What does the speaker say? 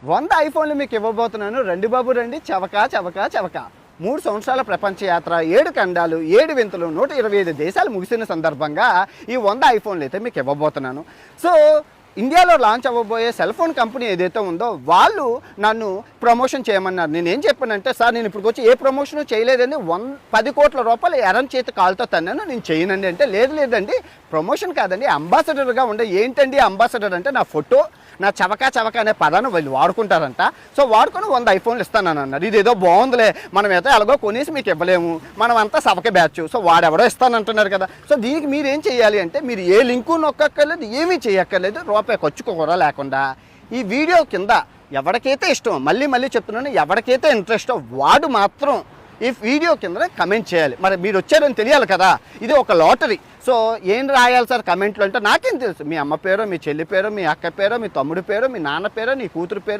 100 ఐఫోన్లు మీకు ఇవ్వబోతున్నాను. రండి బాబు రండి, చవక చవక చవక. 3 సంవత్సరాల ప్రపంచ యాత్ర, 7 ఖండాలు, 7 వింతలు, 125 దేశాలు ముగిసిన సందర్భంగా ఈ 100 ఐఫోన్లు అయితే మీకు ఇవ్వబోతున్నాను. సో ఇండియాలో లాంచ్ అవ్వబోయే సెల్ ఫోన్ కంపెనీ ఏదైతే ఉందో వాళ్ళు నన్ను ప్రమోషన్ చేయమన్నారు. నేనేం చెప్పానంటే, సార్ నేను ఇప్పుడు వచ్చి ఏ ప్రమోషన్ చేయలేదండి, 10 కోట్ల రూపాయలు ఎరం చేతి కాలుతో తన్నాను, నేను చేయనండి అంటే, లేదండి ప్రమోషన్ కాదండి, అంబాసిడర్గా ఉండే. ఏంటండి అంబాసిడర్ అంటే, నా ఫోటో, నా చవక చవక అనే పదాన్ని వీళ్ళు వాడుకుంటారంట. సో వాడుకొని 100 ఐఫోన్లు ఇస్తానని అన్నారు. ఇదేదో బాగుందిలే, మనమైతే ఎలాగో కొనేసి మీకు ఇవ్వలేము, మనం అంతా సవక బ్యాచ్, సో వాడెవడో ఇస్తానంటున్నారు కదా. సో దీనికి మీరు ఏం చేయాలి అంటే, మీరు ఏ లింకు నొక్కక్కర్లేదు, ఏమీ చేయక్కర్లేదు, రూపాయి ఖర్చు కూడా లేకుండా ఈ వీడియో కింద ఎవరికైతే ఇష్టం, మళ్ళీ చెప్తున్నాను, ఎవరికైతే ఇంట్రెస్టో వాడు మాత్రం ఈ వీడియో కింద కమెంట్ చేయాలి. మరి మీరు వచ్చారని తెలియాలి కదా, ఇది ఒక లాటరీ. సో ఏం రాయాలి సార్ కమెంట్లో అంటే, నాకేం తెలుసు, మీ అమ్మ పేరో, మీ చెల్లి పేరో, మీ అక్క పేరో, మీ తమ్ముడి పేరో, మీ నాన్న పేరో, నీ కూతురు పేరో,